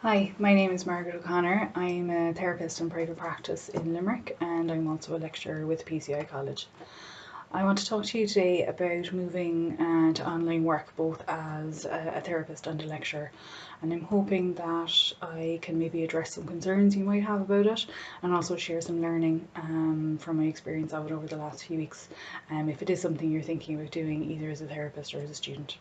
Hi, my name is Margaret O'Connor. I'm a therapist in private practice in Limerick, and I'm also a lecturer with PCI College. I want to talk to you today about moving to online work both as a therapist and a lecturer, and I'm hoping that I can maybe address some concerns you might have about it and also share some learning from my experience of it over the last few weeks, if it is something you're thinking about doing either as a therapist or as a student.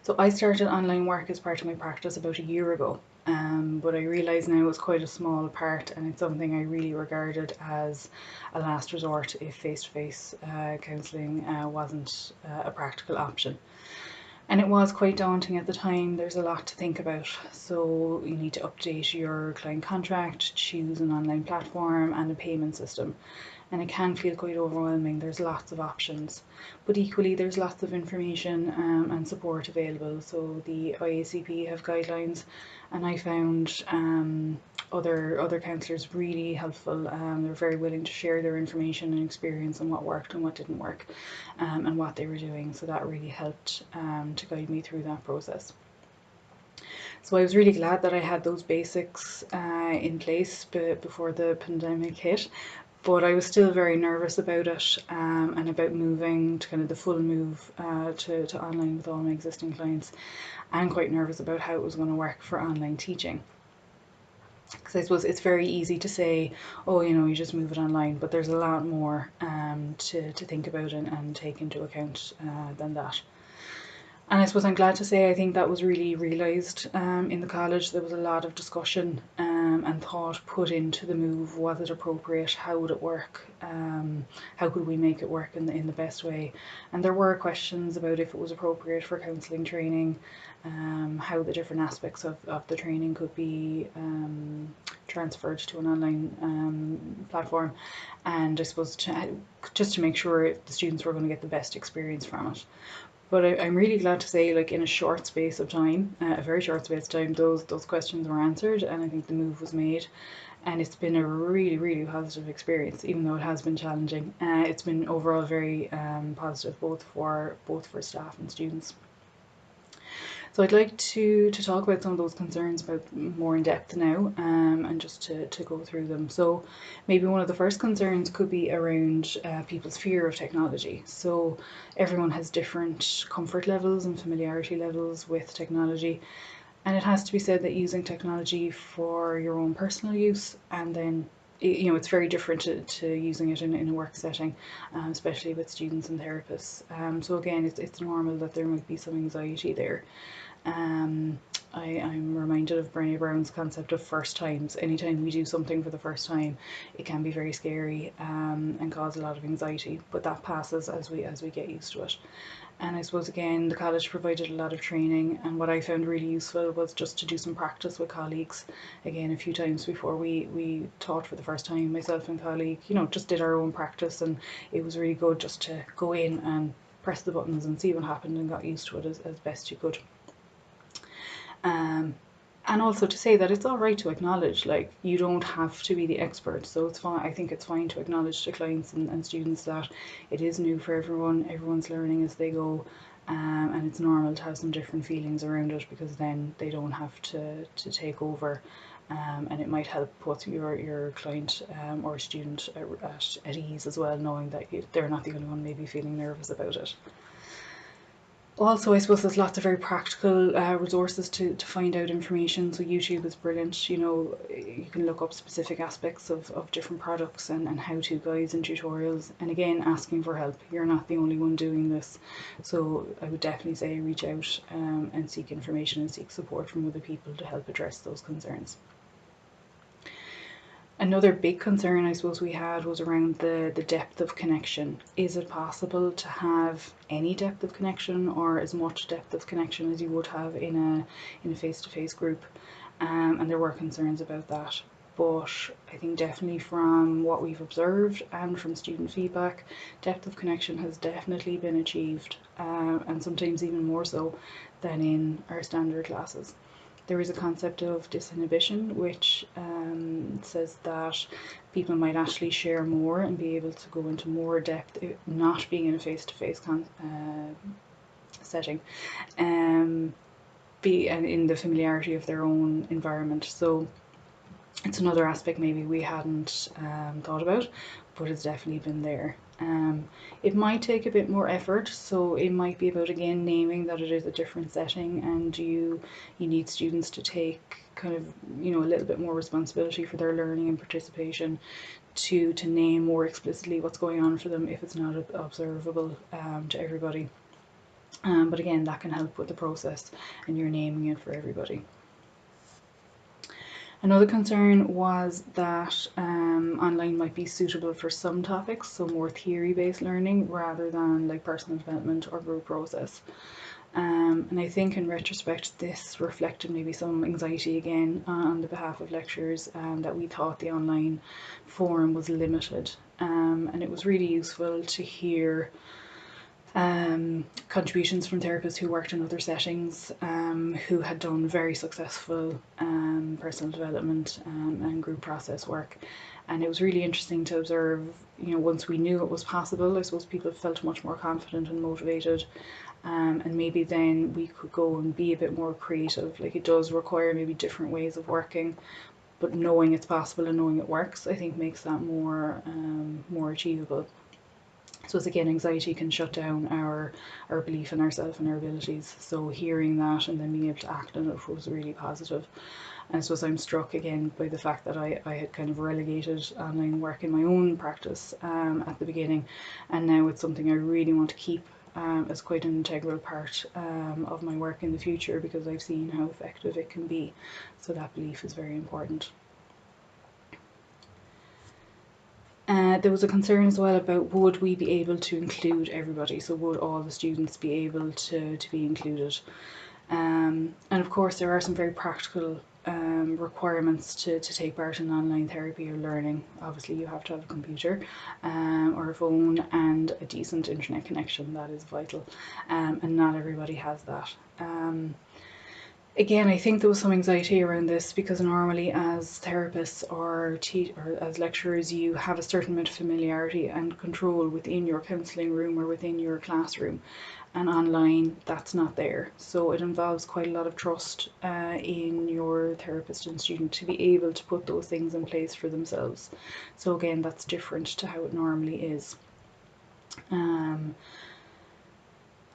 So I started online work as part of my practice about a year ago, but I realise now it's quite a small part, and it's something I really regarded as a last resort if face-to-face counselling wasn't a practical option. And it was quite daunting at the time. There's a lot to think about. So you need to update your client contract, choose an online platform and a payment system. And it can feel quite overwhelming. There's lots of options, but equally there's lots of information and support available. So the IACP have guidelines, and I found other counsellors really helpful. They're very willing to share their information and experience on what worked and what didn't work, and what they were doing. So that really helped to guide me through that process. So I was really glad that I had those basics in place before the pandemic hit, but I was still very nervous about it, and about moving to kind of the full move to online with all my existing clients, and quite nervous about how it was going to work for online teaching. Because I suppose it's very easy to say, oh, you just move it online, but there's a lot more to think about and take into account than that. And I suppose I'm glad to say I think that was really realised in the college. There was a lot of discussion and thought put into the move. Was it appropriate? How would it work? How could we make it work in the best way? And there were questions about if it was appropriate for counselling training, how the different aspects of the training could be transferred to an online platform, and I suppose just to make sure the students were going to get the best experience from it. But I'm really glad to say, like, in a short space of time, a very short space of time, those questions were answered, and I think the move was made, and it's been a really positive experience, even though it has been challenging. It's been overall very positive, both for staff and students. So I'd like to talk about some of those concerns about more in depth now, and just to go through them. So maybe one of the first concerns could be around people's fear of technology. So everyone has different comfort levels and familiarity levels with technology, and it has to be said that using technology for your own personal use, and then it's very different to using it in a work setting, especially with students and therapists. So again, it's normal that there might be some anxiety there. Um, I'm reminded of Brené Brown's concept of first times. Anytime we do something for the first time, it can be very scary and cause a lot of anxiety, but that passes as we get used to it. And I suppose again, the college provided a lot of training, and what I found really useful was just to do some practice with colleagues. Again, a few times before we taught for the first time, myself and colleague, just did our own practice, and it was really good just to go in and press the buttons and see what happened, and got used to it as best you could. Um, and also to say that it's all right to acknowledge, like, you don't have to be the expert. So it's fine. I think it's fine to acknowledge to clients and students that it is new for everyone. Everyone's learning as they go, and it's normal to have some different feelings around it, because then they don't have to take over, and it might help put your client or student at ease as well, knowing that they're not the only one maybe feeling nervous about it. Also, I suppose there's lots of very practical resources to find out information. So YouTube is brilliant. You can look up specific aspects of different products and how-to guides and tutorials. And again, asking for help. You're not the only one doing this. So I would definitely say reach out and seek information and seek support from other people to help address those concerns. Another big concern I suppose we had was around the depth of connection. Is it possible to have any depth of connection, or as much depth of connection as you would have in a face-to-face group? And there were concerns about that. But I think definitely from what we've observed and from student feedback, depth of connection has definitely been achieved, and sometimes even more so than in our standard classes. There is a concept of disinhibition, which says that people might actually share more and be able to go into more depth, not being in a face-to-face setting. Um, be and in the familiarity of their own environment. So it's another aspect maybe we hadn't thought about, but it's definitely been there. It might take a bit more effort, so it might be about again naming that it is a different setting, and you need students to take kind of a little bit more responsibility for their learning and participation, to name more explicitly what's going on for them if it's not observable to everybody. But again, that can help with the process, and you're naming it for everybody. Another concern was that online might be suitable for some topics, so more theory-based learning rather than like personal development or group process. And I think in retrospect this reflected maybe some anxiety again on the behalf of lecturers, that we thought the online forum was limited. And it was really useful to hear contributions from therapists who worked in other settings, who had done very successful personal development and group process work. And it was really interesting to observe, once we knew it was possible, I suppose people felt much more confident and motivated. And maybe then we could go and be a bit more creative. Like, it does require maybe different ways of working, but knowing it's possible and knowing it works, I think makes that more achievable. So as again, anxiety can shut down our belief in ourselves and our abilities. So hearing that and then being able to act on it was really positive. And I suppose I'm struck again by the fact that I had kind of relegated online work in my own practice at the beginning, and now it's something I really want to keep as quite an integral part of my work in the future, because I've seen how effective it can be. So that belief is very important. There was a concern as well about, would we be able to include everybody? So would all the students be able to be included? And of course there are some very practical requirements to take part in online therapy or learning. Obviously you have to have a computer or a phone and a decent internet connection. That is vital, and not everybody has that. Again, I think there was some anxiety around this because normally as therapists or as lecturers, you have a certain amount of familiarity and control within your counselling room or within your classroom, and online that's not there. So it involves quite a lot of trust in your therapist and student to be able to put those things in place for themselves. So again, that's different to how it normally is.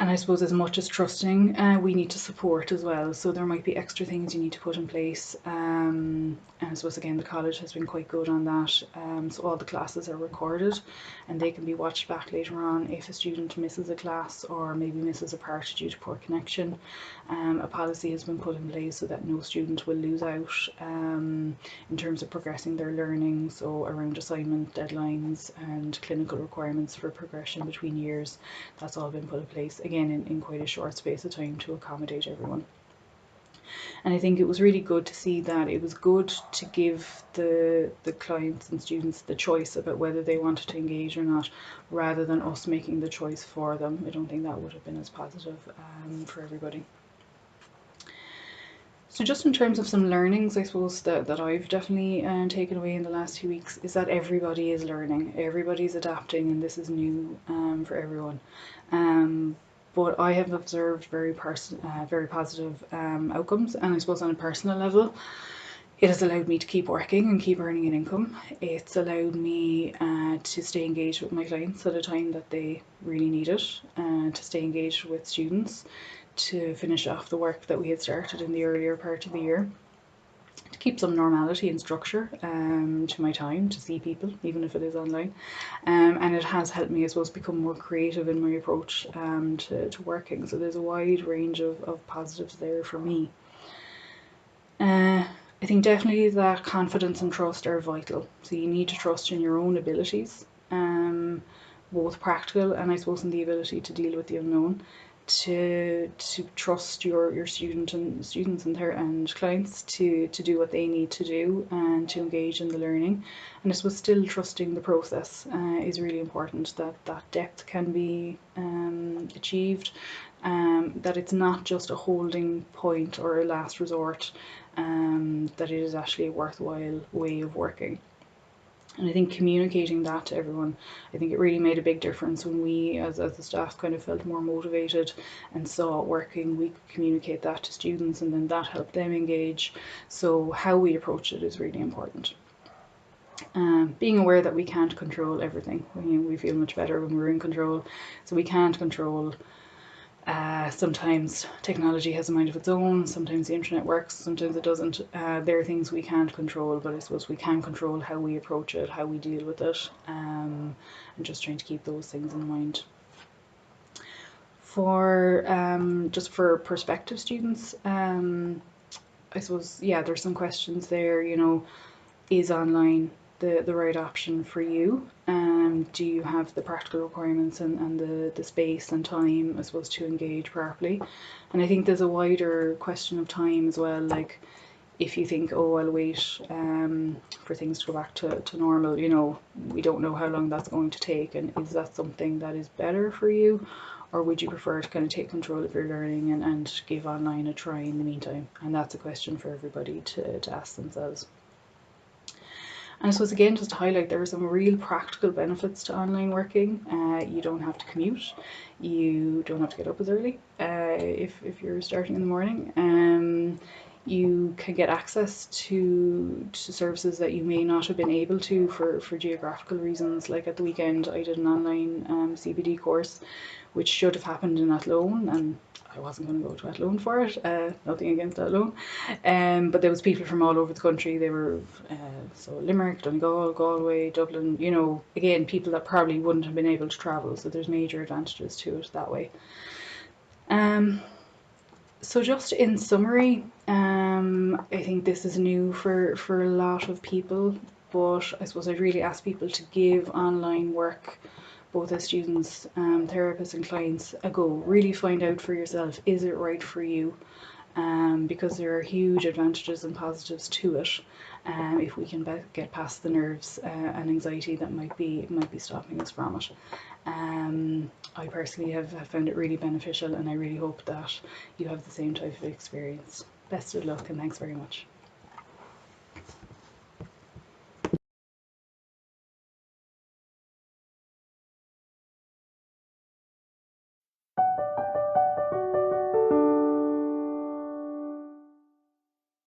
And I suppose as much as trusting, we need to support as well. So there might be extra things you need to put in place. And I suppose again, the college has been quite good on that. So all the classes are recorded and they can be watched back later on if a student misses a class or maybe misses a part due to poor connection. A policy has been put in place so that no student will lose out in terms of progressing their learning. So around assignment deadlines and clinical requirements for progression between years, that's all been put in place, again in quite a short space of time to accommodate everyone. And I think it was really good to see that it was good to give the clients and students the choice about whether they wanted to engage or not, rather than us making the choice for them. I don't think that would have been as positive for everybody. So just in terms of some learnings, I suppose that I've definitely taken away in the last few weeks is that everybody is learning, everybody's adapting, and this is new for everyone. But I have observed very positive outcomes, and I suppose on a personal level, it has allowed me to keep working and keep earning an income. It's allowed me to stay engaged with my clients at a time that they really need it, to stay engaged with students, to finish off the work that we had started in the earlier part of the year, to keep some normality and structure to my time, to see people, even if it is online. And it has helped me, I suppose, become more creative in my approach to working. So there's a wide range of positives there for me. I think definitely that confidence and trust are vital. So you need to trust in your own abilities, both practical and I suppose in the ability to deal with the unknown, to trust your students and clients to do what they need to do and to engage in the learning. And I suppose still trusting the process is really important, that depth can be achieved, that it's not just a holding point or a last resort, that it is actually a worthwhile way of working. And I think communicating that to everyone, I think it really made a big difference when we, as the staff, kind of felt more motivated and saw it working. We could communicate that to students, and then that helped them engage. So how we approach it is really important. Being aware that we can't control everything. We feel much better when we're in control. So we can't control. Sometimes technology has a mind of its own, sometimes the internet works, sometimes it doesn't. There are things we can't control, but I suppose we can control how we approach it, how we deal with it, and just trying to keep those things in mind. For just for prospective students, I suppose, yeah, there's some questions there, is online the right option for you? Do you have the practical requirements and the space and time, I suppose, to engage properly? And I think there's a wider question of time as well, like if you think, oh, I'll wait for things to go back to normal, we don't know how long that's going to take, and is that something that is better for you? Or would you prefer to kind of take control of your learning and give online a try in the meantime? And that's a question for everybody to ask themselves. And I suppose, again, just to highlight, there are some real practical benefits to online working. You don't have to commute. You don't have to get up as early if you're starting in the morning. You can get access to services that you may not have been able to for geographical reasons. Like at the weekend, I did an online CPD course, which should have happened in Athlone, and I wasn't going to go to Athlone for it. Nothing against Athlone, but there was people from all over the country. They were so Limerick, Donegal, Galway, Dublin. Again, people that probably wouldn't have been able to travel. So there's major advantages to it that way. So just in summary, I think this is new for a lot of people, but I suppose I'd really ask people to give online work, both as students, therapists and clients, a go. Really find out for yourself, is it right for you? Because there are huge advantages and positives to it. If we can get past the nerves and anxiety that might be stopping us from it. I personally have found it really beneficial, and I really hope that you have the same type of experience. Best of luck, and thanks very much.